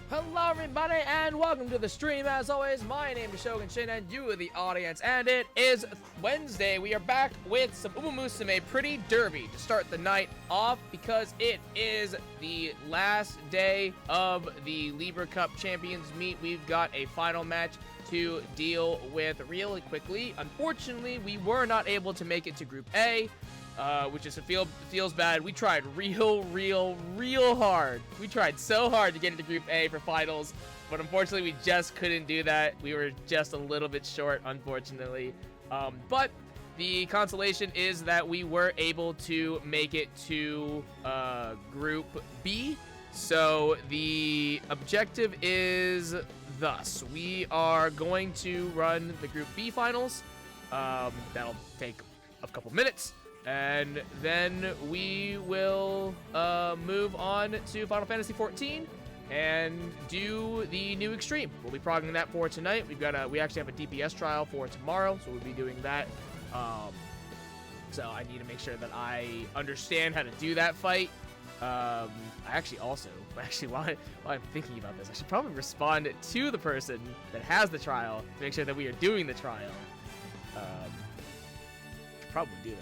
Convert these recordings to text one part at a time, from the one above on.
Hello everybody and welcome to the stream. As always, my name is Shogun Shin and you are the audience, and it is Wednesday. We are back with some Umamusume Pretty Derby to start the night off because it is the last day of the Libra Cup Champions meet. We've got a final match to deal with really quickly. Unfortunately, we were not able to make it to Group A. Which is feels bad. We tried real hard. We tried so hard to get into Group A for finals, but unfortunately we just couldn't do that. We were just a little bit short, unfortunately. But the consolation is that we were able to make it to Group B. So the objective is thus: we are going to run the Group B finals. That'll take a couple minutes. And then we will move on to Final Fantasy XIV and do the new Extreme. We'll be progging that for tonight. We actually have a DPS trial for tomorrow, so we'll be doing that. So I need to make sure that I understand how to do that fight. I actually while I'm thinking about this, I should probably respond to the person that has the trial to make sure that we are doing the trial. Should probably do that.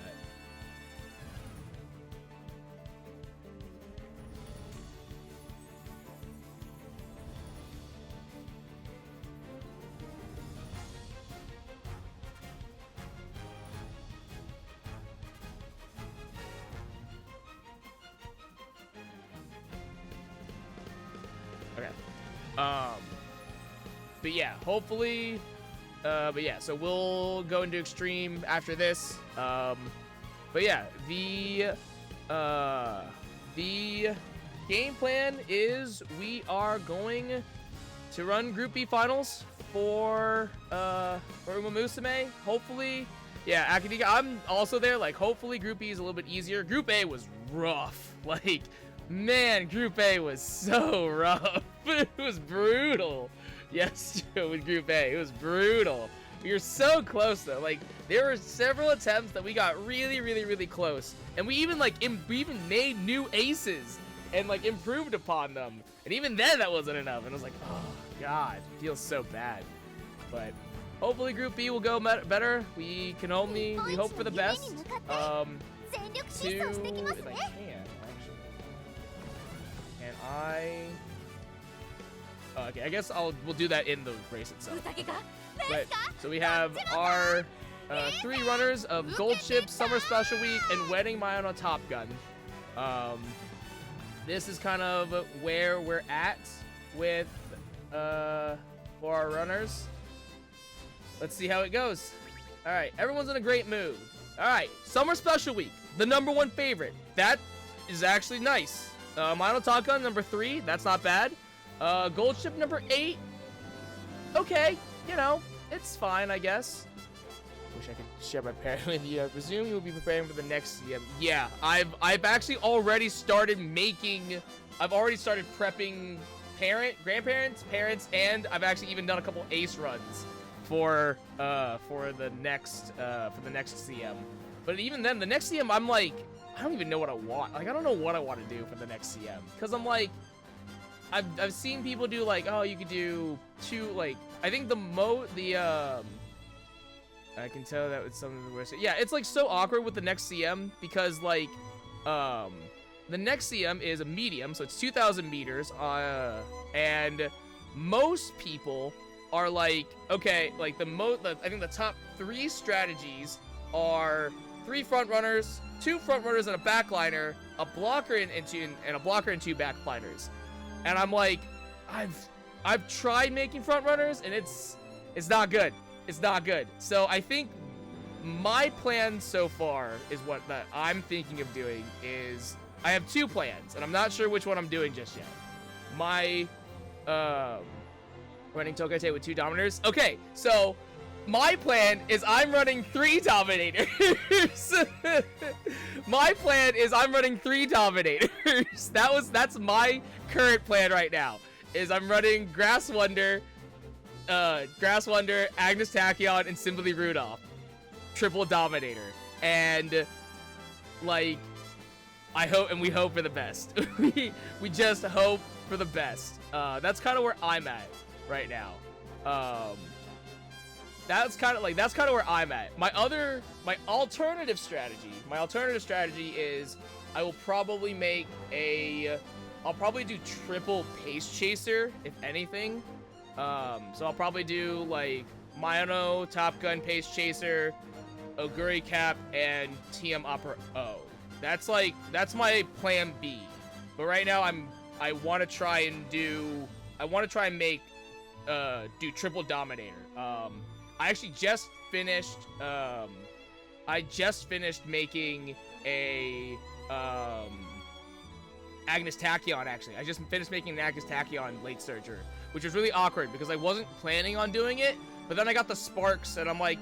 Okay. But yeah, hopefully, so we'll go into Extreme after this. But yeah, the game plan is we are going to run Group B finals for Umamusume. Hopefully, yeah, Akadika, I'm also there. Like, hopefully Group B is a little bit easier. Group A was rough. Like, man, Group A was so rough. It was brutal. Yes, with Group A, it was brutal. We were so close though. Like, there were several attempts that we got really close, and we even made new aces and like improved upon them. And even then, that wasn't enough. And I was like, oh god, it feels so bad. But hopefully, Group B will go better. We hope for the best. If I can. Okay, I guess we'll do that in the race itself. But, so we have our 3 runners of Gold Ship, Summer Special Week, and Wedding Mine on Top Gun. This is kind of where we're at with for our runners. Let's see how it goes. All right, everyone's in a great mood. All right, Summer Special Week, the #1 favorite. That is actually nice. Mine on Top Gun, #3. That's not bad. Gold Ship #8. Okay, you know, it's fine, I guess. Wish I could share my parent with you. I presume you will be preparing for the next CM. Yeah, I've actually already started prepping grandparents, parents, and I've actually even done a couple ace runs for the next CM. But even then, the next CM, I'm like, I don't even know what I want. Like, I don't know what I want to do for the next CM, because I'm like, I've seen people do like, oh, you could do 2, like, I think I can tell that was something the worst. Yeah, it's like so awkward with the next CM because like, the next CM is a medium, so it's 2,000 meters, and most people are like, okay, like I think the top 3 strategies are 3 front runners, 2 front runners and a backliner, a blocker and 2 backliners. And I'm like, I've tried making front runners and it's not good. It's not good. So I think my plan so far is that I'm thinking of doing is I have 2 plans and I'm not sure which one I'm doing just yet. My running Tokate with 2 Dominators. Okay, so my plan is I'm running 3 Dominators. My plan is I'm running 3 Dominators. That's my current plan right now. Is I'm running Grass Wonder, Agnes Tachyon, and Simply Rudolph. Triple Dominator. And like I hope, and we hope for the best. we just hope for the best. That's kind of where I'm at right now. That's kind of where I'm at. My alternative strategy is I will probably make I'll probably do triple pace chaser, if anything. So I'll probably do like Mayano, Top Gun, Pace Chaser, Oguri Cap, and TM Opera O. That's my plan B. But right now I want to try and make do triple Dominator. I actually just finished making a Agnes Tachyon, actually. I just finished making an Agnes Tachyon late surger, which was really awkward because I wasn't planning on doing it, but then I got the sparks and I'm like,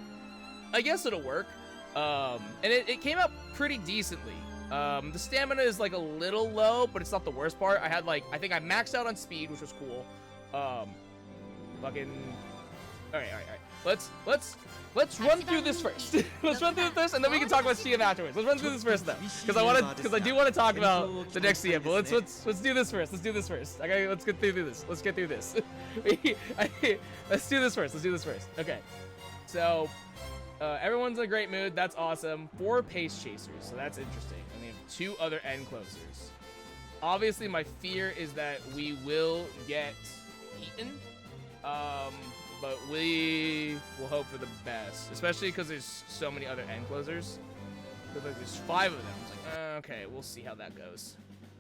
I guess it'll work. And it came out pretty decently. The stamina is like a little low, but it's not the worst part. I think I maxed out on speed, which was cool. Let's run through this first. Let's run through this, and then we can talk about CM afterwards. Let's run through this first, though, because I do want to talk about the next CM. But let's do this first. Let's do this first. Okay, let's get through this. Let's get through this. Let's do this first. Okay, so everyone's in a great mood. That's awesome. 4 pace chasers, so that's interesting. And we have 2 other end closers. Obviously, my fear is that we will get eaten. But we will hope for the best, especially because there's so many other end closers. There's 5 of them. It's like, okay, we'll see how that goes.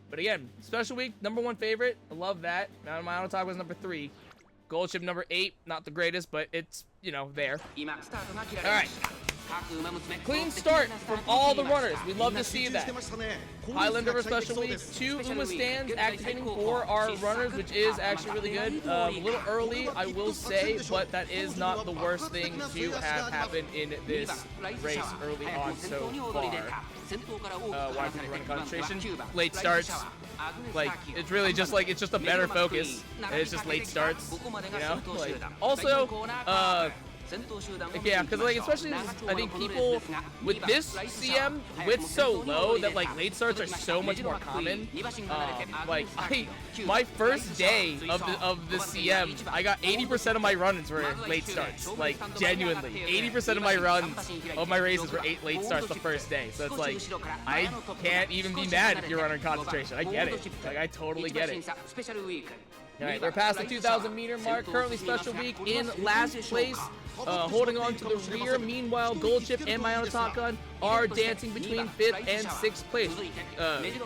But again, special week, #1 favorite. I love that. Now my auto talk was #3. Gold chip #8, not the greatest, but it's, you know, there. All right. Clean start from all the runners. We love to see that. Highlander for special week. 2 Uma stands activating for our runners, which is actually really good. A little early, I will say, but that is not the worst thing to have happen in this race early on so far. Why people run concentration? Late starts. Like, it's really just like, it's just a better focus. And it's just late starts. You know? Like, also, yeah, because like especially I think people with this CM width so low that like late starts are so much more common. Like my first day of the CM, I got 80% of my runs were late starts. Like genuinely, 80% of my runs of my races were late starts the first day. So it's like I can't even be mad if you're running concentration. I get it. Like I totally get it. Alright, we're past the 2,000 meter mark. Currently special week in last place. Holding on to the rear. Meanwhile, Gold Chip and my own Top Gun are dancing between 5th and 6th place.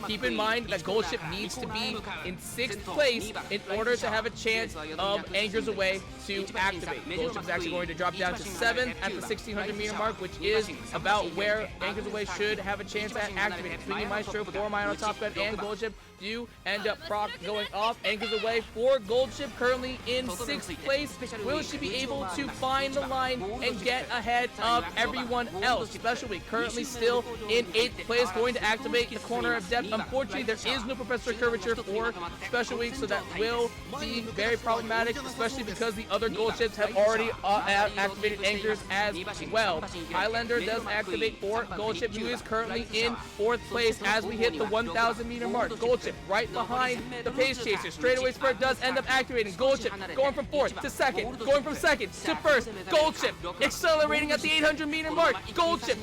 Keep in mind that Gold Chip needs to be in 6th place in order to have a chance of Anchors Away to activate. Gold Chip is actually going to drop down to 7th at the 1,600 meter mark, which is about where Anchors Away should have a chance at activating. Swinging Maestro for my own Top Gun and Gold Chip do end up proc going off. Anchors Away for Gold Chip currently in 6th place. Will she be able to find the line and get ahead of everyone else? Special week currently still in 8th place, going to activate the corner of death. Unfortunately, there is no Professor Curvature for special week, so that will be very problematic, especially because the other Gold Chips have already activated anchors as well. Highlander does activate for Gold Chip, who is currently in 4th place as we hit the 1,000 meter mark. Gold Chip right behind the pace chaser. Straightaway spurt does end up activating. Gold Chip going from 4th to 2nd, going from 2nd to 1st. Gold Chip accelerating at the 800 meter mark. Gold Chip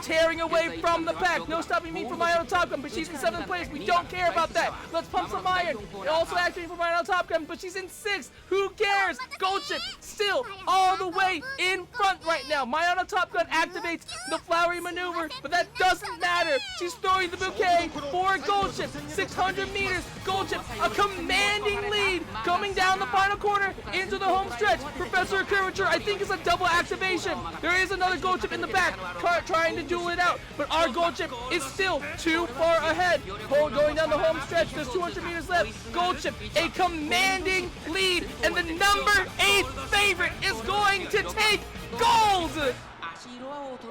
tearing away from the pack. No stopping me from my own Top Gun, but she's in 7th place. We don't care about that. Let's pump some iron. Also activating for my own Top Gun, but she's in 6th. Who cares? Gold Chip still all the way in front right now. My own Top Gun activates the flowery maneuver, but that doesn't matter. She's throwing the bouquet for Gold Chip. 600 meters. Gold Chip, a commanding lead coming down the final corner into the home stretch. Professor Curvature, I think, is a double activation. There is another Gold Chip in the back trying to duel it out, but our Gold Chip is still too far ahead. Going down the home stretch, there's 200 meters left. Gold Chip, a commanding lead, and the #8 favorite is going to take gold.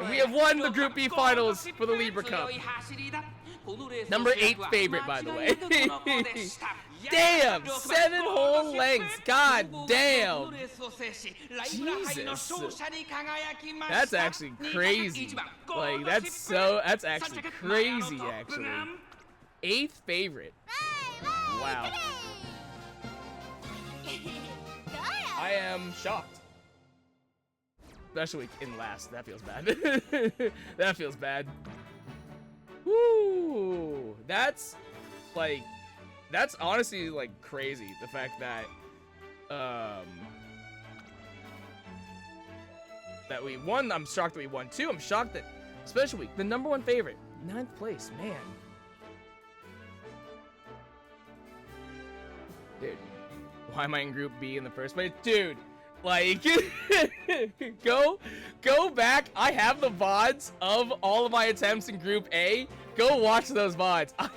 And we have won the Group B finals for the Libra Cup. #8 favorite, by the way. Damn, 7 whole lengths. God damn. Jesus. That's actually crazy. Like, that's actually crazy, actually. 8th favorite. Wow. I am shocked. Especially in last. That feels bad. That feels bad. Woo! That's honestly like crazy. The fact that that we won. I'm shocked that we won too. I'm shocked that Special Week, the #1 favorite, 9th place, man. Dude, why am I in Group B in the first place? Dude, like, go back. I have the VODs of all of my attempts in Group A. Go watch those VODs. I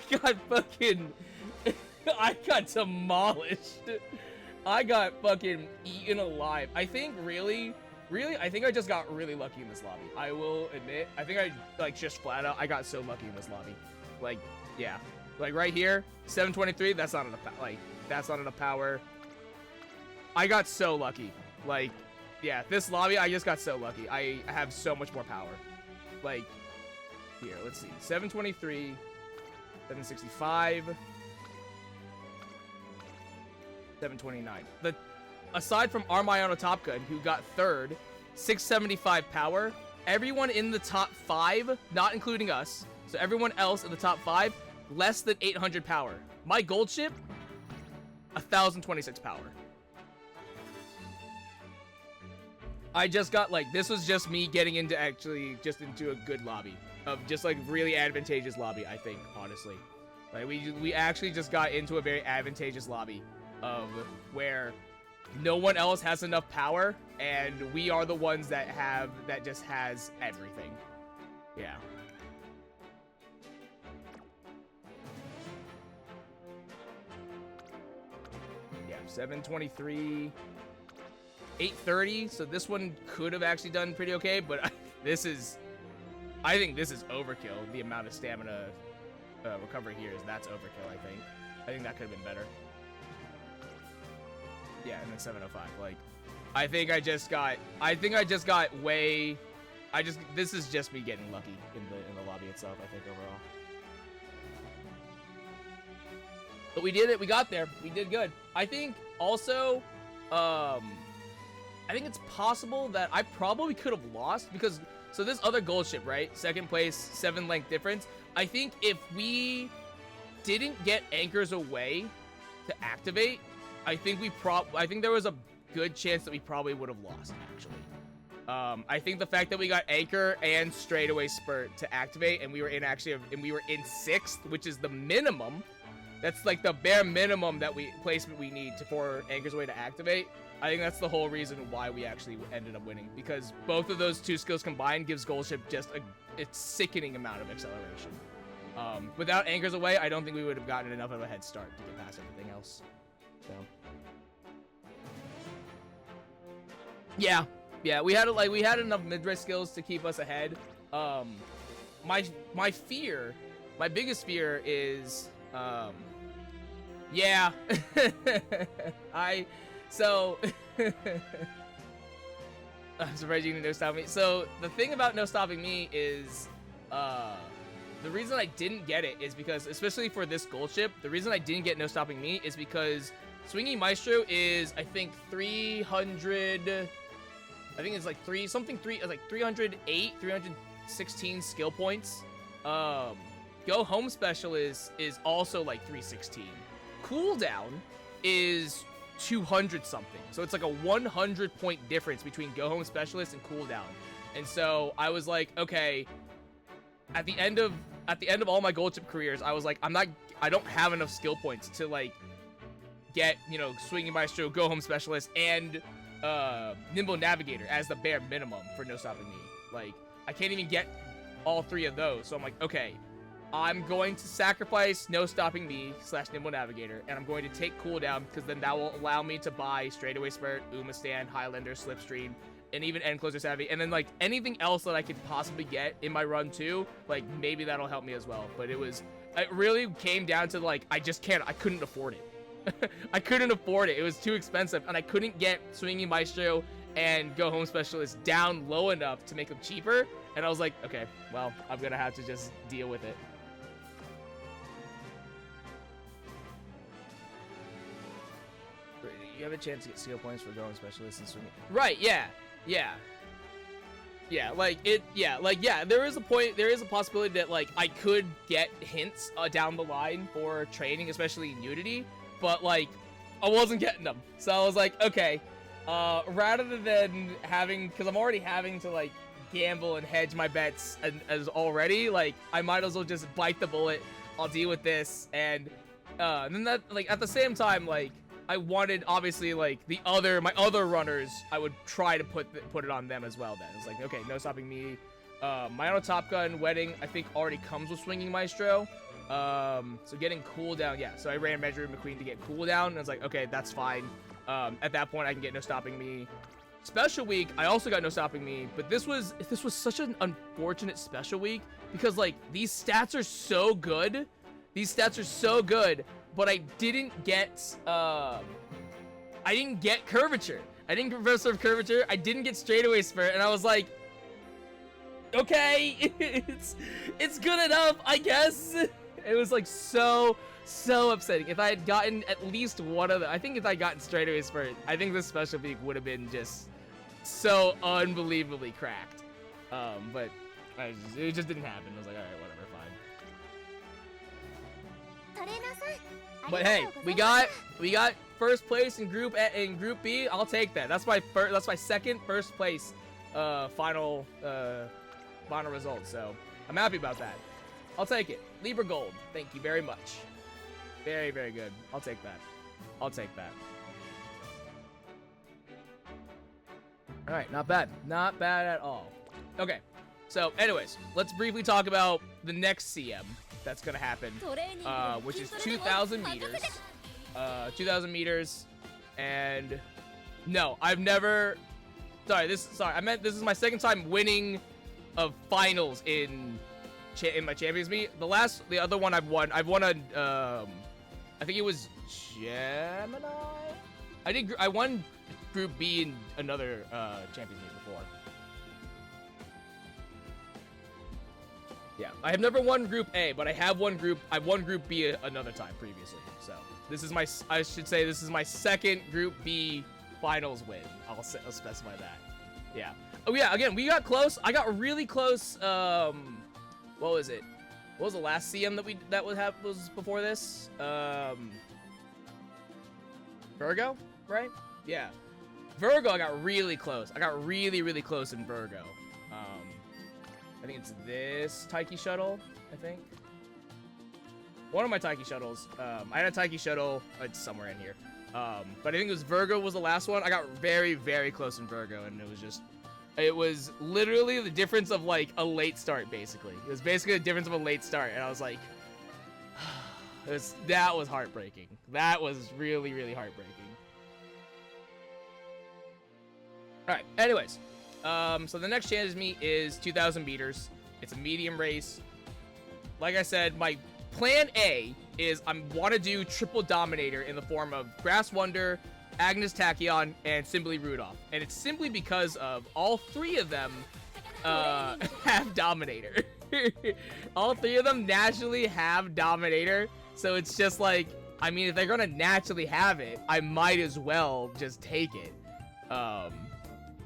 got demolished. I got fucking eaten alive. I think really, I think I just got really lucky in this lobby. I will admit, I think I, like, just flat out, I got so lucky in this lobby. Like, yeah. Like, right here, 723, that's not enough, like, that's not enough power. I got so lucky. Like, yeah, this lobby, I just got so lucky. I have so much more power. Like, here, let's see. 723, 765, 729. Aside from Armayano Top Gun, who got 3rd, 675 power, everyone in the top 5, not including us, so everyone else in the top 5, less than 800 power. My gold ship, 1,026 power. I just got, like, this was just me getting into into a good lobby. Of just, like, really advantageous lobby, I think, honestly. Like, we actually just got into a very advantageous lobby of where no one else has enough power, and we are the ones that just has everything. Yeah. Yeah, 723, 830, so this one could have actually done pretty okay, but I think this is overkill. The amount of stamina recovery here that's overkill, I think. I think that could have been better. Yeah, and then 705. Like, this is just me getting lucky in the lobby itself, I think, overall. But we did it. We got there. We did good. I think also, I think it's possible that I probably could have lost because, so this other gold ship, right? 2nd place, 7 length difference. I think if we didn't get anchors away to activate, I think there was a good chance that we probably would have lost, actually. I think the fact that we got anchor and straightaway spurt to activate, and we were in 6th, which is the minimum. That's like the bare minimum placement we need for anchor's away to activate. I think that's the whole reason why we actually ended up winning, because both of those 2 skills combined gives gold ship just a sickening amount of acceleration. Without anchors away, I don't think we would have gotten enough of a head start to get past everything else. So, yeah, we had enough mid-range skills to keep us ahead. My biggest fear is, yeah, I'm surprised you didn't no stop me. So the thing about no stopping me is, the reason I didn't get it is because, especially for this gold ship, the reason I didn't get no stopping me is because Swinging Maestro is, I think, 300. I think it's like 308, 316 skill points. Go Home Specialist is also like 316. Cooldown is 200 something. So it's like a 100 point difference between Go Home Specialist and cooldown. And so I was like, okay, at the end of all my gold chip careers, I was like, I don't have enough skill points to like get, Swinging Maestro, Go Home Specialist, and Nimble Navigator as the bare minimum for no stopping me. Like, I can't even get all 3 of those. So I'm like, okay, I'm going to sacrifice no stopping me / Nimble Navigator, and I'm going to take cooldown, because then that will allow me to buy Straightaway Spurt, Uma Stand, Highlander, Slipstream, and even End Closer Savvy, and then like anything else that I could possibly get in my run too, like maybe that'll help me as well. But it really came down to like, I couldn't afford it. I couldn't afford it. It was too expensive, and I couldn't get Swinging Maestro and Go Home Specialist down low enough to make them cheaper. And I was like, okay, well, I'm gonna have to just deal with it. you have a chance to get skill points for going specialist and swinging. Right, yeah. Yeah. Yeah, like, there is a point, there is a possibility that, like, I could get hints down the line for training, especially in Unity, but, like, I wasn't getting them. So I was like, okay, rather than having, because I'm already having to, like, gamble and hedge my bets as already, like, I might as well just bite the bullet. I'll deal with this, and then that, like, at the same time, like, I wanted, obviously, like, my other runners, I would try to put it on them as well then. It's like, okay, no stopping me. My auto Top Gun Wedding, I think, already comes with Swinging Maestro. So getting cooldown, yeah. So I ran Measure McQueen to get cooldown, and I was like, okay, that's fine. At that point, I can get No Stopping Me. Special week, I also got No Stopping Me, but this was such an unfortunate special week because, like, these stats are so good. These stats are so good. But I didn't get curvature. I didn't get reverse curvature. I didn't get straightaway spurt, and I was like, okay, it's good enough, I guess. It was like so upsetting. If I had gotten at least one of them, I think if I gotten straightaway spurt, I think this special week would have been just so unbelievably cracked. But it just didn't happen. I was like, all right, whatever, fine. But hey, we got first place in Group B. I'll take that. That's my second first place final result. So I'm happy about that. I'll take it. Libra Gold. Thank you very much. Very, very good. I'll take that. I'll take that. All right, not bad. Not bad at all. Okay. So, anyways, let's briefly talk about the next CM that's gonna happen, which is 2,000 meters. 2,000 meters, and no, I've never. I meant this is my second time winning of finals in my Champions Meet. The other one I've won a, I think it was Gemini. I won Group B in another Champions Meet before. Yeah, I have never won Group A, but I've won Group B another time previously. So this is I should say this is my second Group B finals win. I'll specify that. Yeah. Oh yeah. Again, we got close. I got really close. What was it? What was the last CM that was before this? Virgo, right? Yeah. Virgo, I got really close. I got really close in Virgo. I think it's this Taiki shuttle, I think. One of my Taiki shuttles. I had a Taiki shuttle, it's somewhere in here. But I think it was Virgo was the last one. I got very close in Virgo, and it was literally the difference of, like, a late start, basically. It was basically the difference of a late start, and I was like, that was heartbreaking. That was really heartbreaking. Alright, anyways. So the next Champions Meet is 2,000 meters. It's a medium race. Like I said, my plan A is I want to do triple dominator in the form of Grass Wonder, Agnes Tachyon, and Simply Rudolph. And it's simply because of all three of them have Dominator. All three of them naturally have Dominator. So it's just like, I mean, if they're going to naturally have it, I might as well just take it.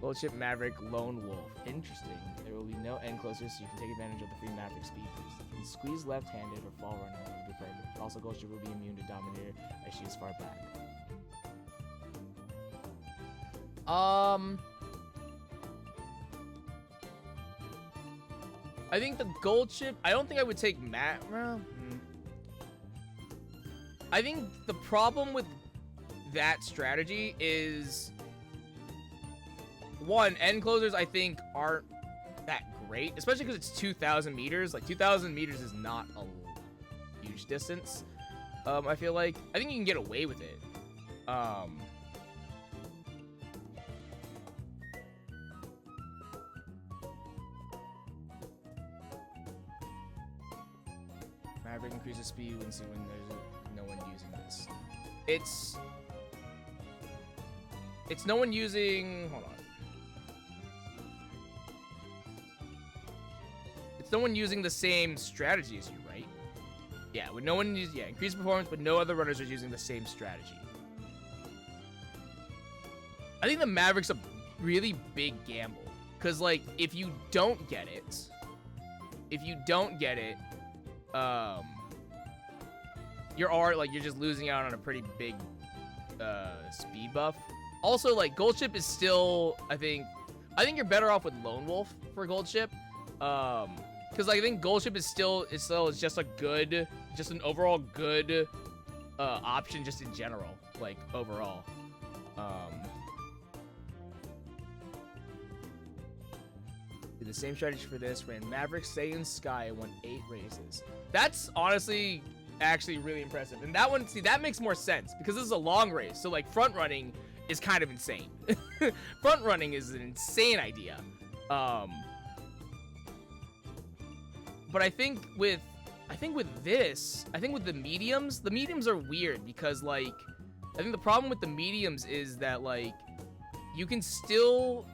Bullshit Maverick Lone Wolf. Interesting. There will be no end closers, so you can take advantage of the free Maverick speed boost. You can squeeze left-handed or fall running would be perfect. Also, Ghost will be immune to Dominator as she is far back. I think the gold ship. I don't think I would take Matt. I think the problem with that strategy is, one, end closers I think aren't that great, especially because it's 2,000 meters. Like 2,000 meters is not a huge distance. I feel like I think you can get away with it. Maverick increases speed when there's no one using this. It's no one using. Hold on. It's no one using the same strategy as you, right? Yeah, with no one increased performance, but no other runners are using the same strategy. I think the Maveric's a really big gamble. Because, like, if you don't get it, you're just losing out on a pretty big speed buff. Also, like, Gold Ship is still, I think you're better off with Lone Wolf for Gold Ship. Because I think Gold Ship is just an overall good option just in general, like, overall. Did the same strategy for this, ran Maverick, Saiyan, Sky, and won 8 races. That's honestly actually really impressive. And that one, see, that makes more sense because this is a long race. So, like, front running is kind of insane. Front running is an insane idea. But I think with the mediums are weird because, like, I think the problem with the mediums is that, like, you can still,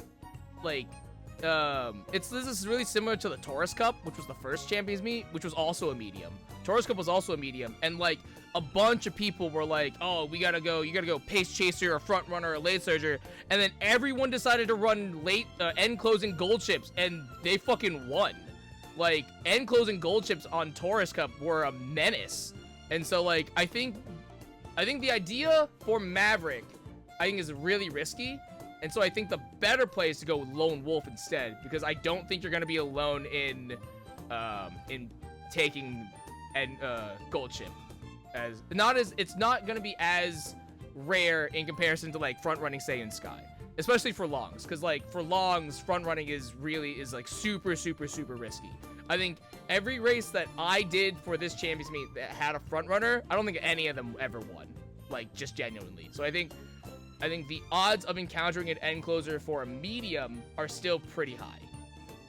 like, this is really similar to the Taurus Cup, which was the first Champions Meet, which was also a medium. Taurus Cup was also a medium, and, like, a bunch of people were like, oh, you gotta go pace chaser or front runner or late surger, and then everyone decided to run late end closing gold ships, and they fucking won. Like, end closing gold ships on Taurus Cup were a menace. And so, like, I think the idea for Maverick, I think, is really risky. And so I think the better play is to go with Lone Wolf instead, because I don't think you're gonna be alone in taking gold ship. It's not gonna be as rare in comparison to, like, front running Saiyan Sky, especially for longs, because, like, for longs, front running is like super risky. I think every race that I did for this Champions Meet that had a front runner, I don't think any of them ever won, like, just genuinely. So I think the odds of encountering an end closer for a medium are still pretty high.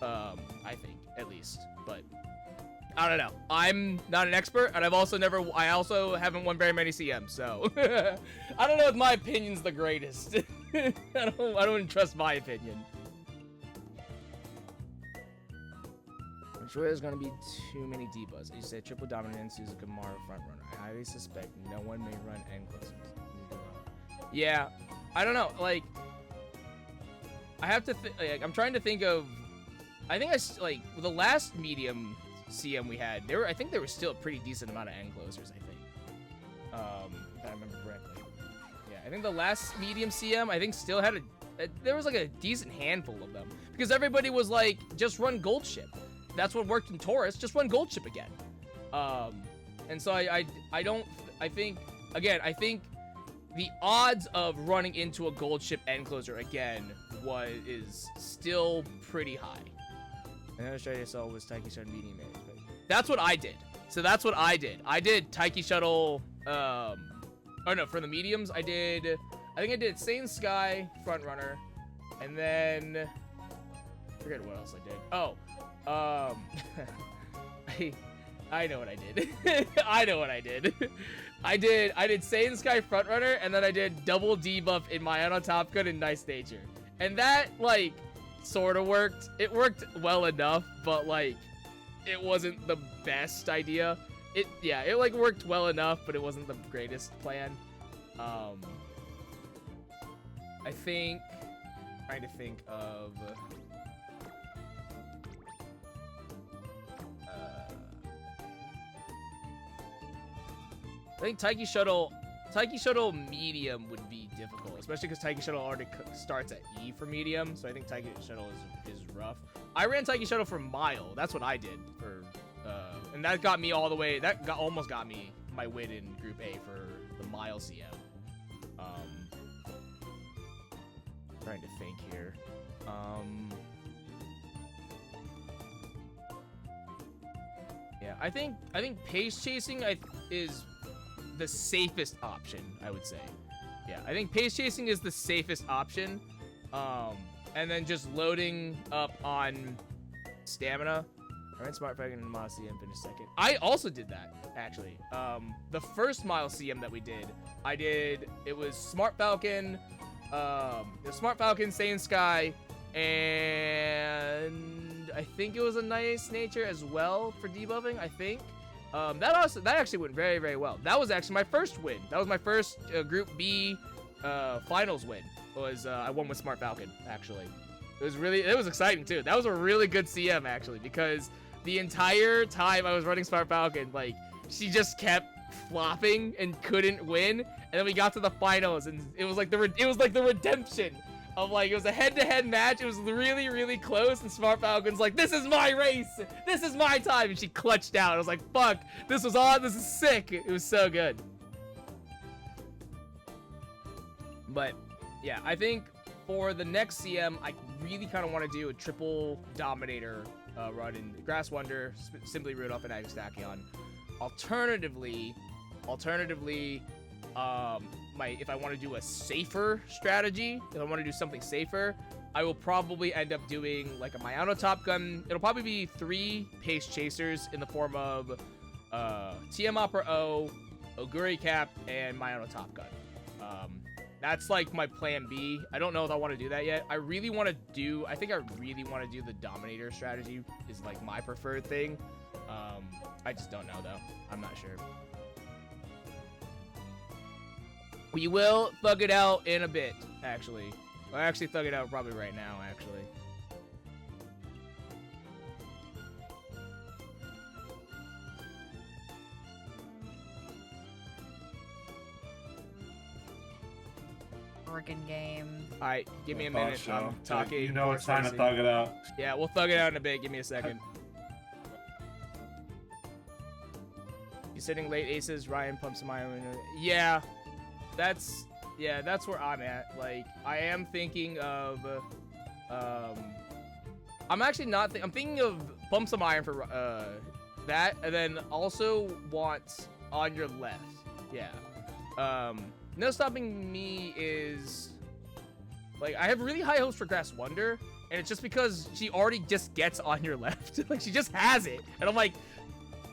I think, at least. But I don't know. I'm not an expert, and I also haven't won very many CMs, so I don't know if my opinion's the greatest. I don't trust my opinion. I'm sure there's gonna be too many divas. You say triple dominance is a Gamara front runner. I highly suspect no one may run end closers. Yeah, I don't know. Like, I have to like, I'm trying to think of. I think the last medium CM we had, I think there was still a pretty decent amount of end closers, I think. If I remember correctly. Yeah, I think the last medium CM, I think, still had there was like a decent handful of them. Because everybody was like, just run gold ship. That's what worked in Taurus, just run gold ship again. And so I think the odds of running into a gold ship end closer again is still pretty high. Another strategy I saw was Taiki Shuttle medium age. But that's what I did. So that's what I did. I did Taiki Shuttle. Oh no, for the mediums, I think I did Saiyan Sky front runner, and then I forget what else I did. Oh, I know what I did. I know what I did. I did Saiyan Sky front runner, and then I did double debuff in my on top gun and nice nature, and that, like, sort of worked. It worked well enough, but, like, it wasn't the best idea. It like worked well enough, but it wasn't the greatest plan. I think, trying to think of. I think Taiki Shuttle medium would be difficult, especially because Taiki Shuttle already starts at E for medium, so I think Taiki Shuttle is rough. I ran Taiki Shuttle for Mile. That's what I did for, and that got me all the way. Almost got me my win in Group A for the Mile CM. Trying to think here. Yeah, I think pace chasing is the safest option, I would say. Yeah, I think pace chasing is the safest option. And then just loading up on stamina. I ran Smart Falcon and Mile CM, finished second. I also did that, actually. The first Mile CM that we did, it was Smart Falcon, Saiyan Sky, and I think it was a nice nature as well for debuffing, I think. That actually went very, very well. That was actually my first win. That was my first Group B finals win. was I won with Smart Falcon, actually. It was exciting too. That was a really good CM actually, because the entire time I was running Smart Falcon, like, she just kept flopping and couldn't win. And then we got to the finals, and it was like the redemption of, like, it was a head-to-head match. It was really, really close, and Smart Falcon's like, this is my race, this is my time, and she clutched out. I was like, fuck, this was on, this is sick. It was so good. But yeah, I think for the next CM, I really kind of want to do a triple Dominator run in Grass Wonder, Simply Rudolph, and Agnes Tachyon. Alternatively, if I want to do a safer strategy, if I want to do something safer, I will probably end up doing like a Mayano Top Gun. It'll probably be 3 Pace Chasers in the form of TM Opera O, Oguri Cap, and Mayano Top Gun. That's like my plan B. I don't know if I want to do that yet. I think I really want to do the Dominator strategy is like my preferred thing. I just don't know though. I'm not sure. We will thug it out in a bit, actually. I'll actually thug it out probably right now, actually. Freaking game. Alright, give me a minute. So. I'm talking. You know it's time to thug it out. Yeah, we'll thug it out in a bit. Give me a second. You sitting late aces, Ryan pumps some iron. Yeah, that's where I'm at. Like, I am thinking of I'm actually not I'm thinking of pump some iron for that, and then also want on your left. Yeah. No stopping me is like, I have really high hopes for Grass Wonder, and it's just because she already just gets on your left. Like, she just has it, and I'm like,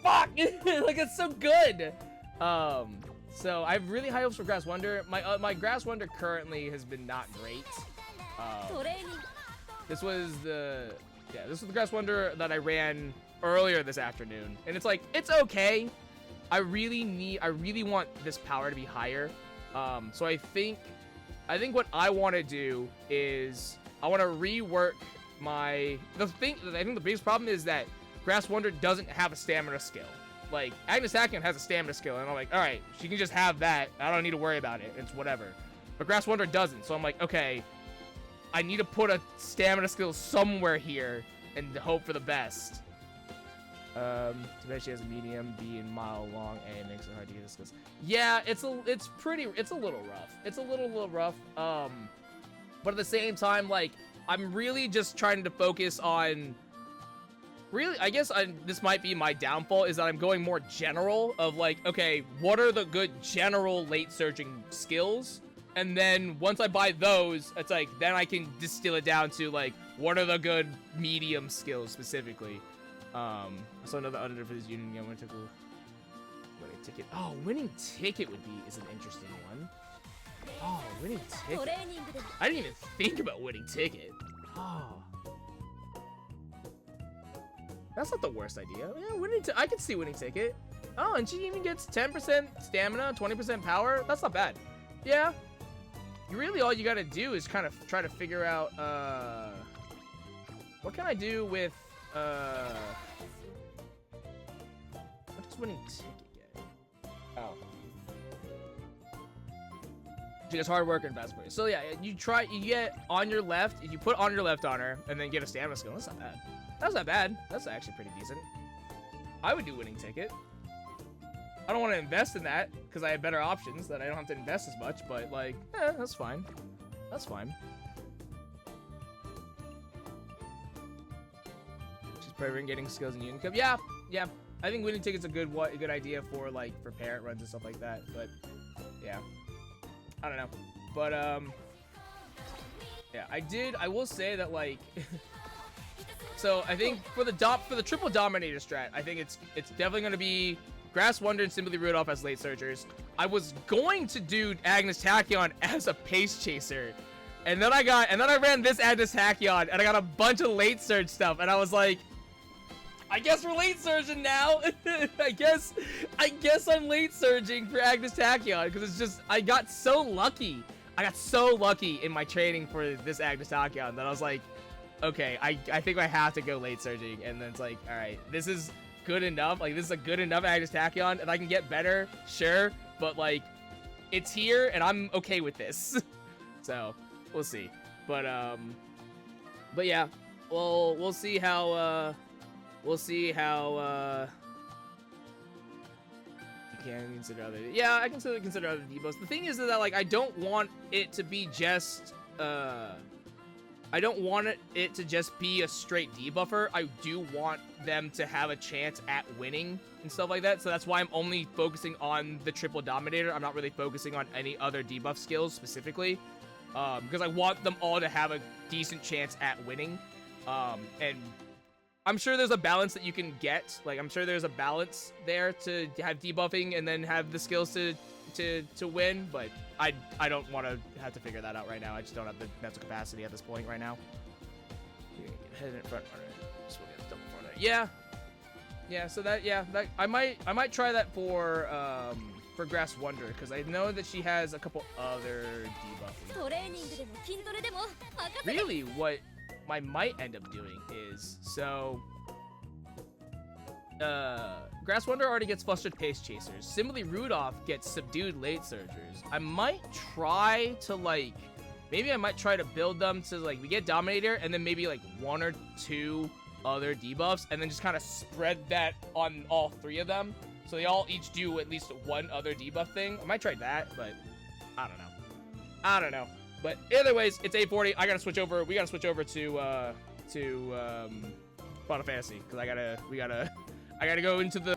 fuck. Like, it's so good. So I have really high hopes for Grass Wonder. My Grass Wonder currently has been not great. This was the Grass Wonder that I ran earlier this afternoon, and it's like, it's okay. I really want this power to be higher. So I think what I want to do is I want to rework I think the biggest problem is that Grass Wonder doesn't have a stamina skill. Like, Agnes Tachyon has a stamina skill, and I'm like, all right, she can just have that. I don't need to worry about it. It's whatever. But Grass Wonder doesn't. So I'm like, okay, I need to put a stamina skill somewhere here and hope for the best. Too bad she has a medium, B, and mile long A. Makes it hard to get the skills. Yeah, it's a little rough. It's a little rough. But at the same time, like, I'm really just trying to focus on. Really, I guess this might be my downfall, is that I'm going more general of like, okay, what are the good general late surging skills? And then once I buy those, it's like, then I can distill it down to like, what are the good medium skills specifically? So another under for this union game. Winning ticket. Oh, winning ticket is an interesting one. Oh, winning ticket. I didn't even think about winning ticket. Oh. That's not the worst idea. Yeah, I can see winning ticket. Oh, and she even gets 10% stamina, 20% power. That's not bad. Yeah. Really, all you gotta do is kind of try to figure out, what can I do with, what does winning ticket get? Oh. She gets hard work and fast play. So yeah, you get on your left, you put on your left on her, and then get a stamina skill. That's not bad. That's not bad. That's actually pretty decent. I would do winning ticket. I don't want to invest in that because I have better options that I don't have to invest as much, but like, that's fine. That's fine. She's probably getting skills in Union Cup. Yeah. I think winning ticket's a good idea for like for parent runs and stuff like that. But yeah, I don't know. But yeah, I will say that like. So I think for the triple Dominator strat, I think it's definitely going to be Grass Wonder and Simply Rudolph as late surgers. I was going to do Agnes Tachyon as a pace chaser, and then I ran this Agnes Tachyon, and I got a bunch of late surge stuff, and I was like, I guess we're late surging now. I guess I'm late surging for Agnes Tachyon because it's just I got so lucky. I got so lucky in my training for this Agnes Tachyon that I was like, okay, I think I have to go late surging. And then it's like, all right, this is good enough. Like, this is a good enough Agnes Tachyon. If I can get better, sure. But, like, it's here, and I'm okay with this. So, we'll see. But yeah. Well, we'll see how, you can consider other... Yeah, I can still consider other debuffs. The thing is that, like, I don't want it to be just, I don't want it to just be a straight debuffer. I do want them to have a chance at winning and stuff like that. So that's why I'm only focusing on the triple dominator. I'm not really focusing on any other debuff skills specifically. Because I want them all to have a decent chance at winning. And I'm sure there's a balance that you can get. Like, I'm sure there's a balance there to have debuffing and then have the skills to win, but I don't want to have to figure that out right now. I just don't have the mental capacity at this point right now. Head in front runner. So we'll get double front runner. Yeah. So that I might try that for Grass Wonder, because I know that she has a couple other debuffs. Really, what I might end up doing is, so Grass Wonder already gets Flustered Pace Chasers. Similarly, Rudolph gets Subdued Late Surgers. I might try to, like, maybe I might try to build them to, like, we get Dominator and then maybe, like, 1 or 2 other debuffs and then just kind of spread that on all 3 of them. So they all each do at least 1 other debuff thing. I might try that, but I don't know. But either ways, it's 8:40. I gotta switch over. We gotta switch over to Final Fantasy, because I gotta go into the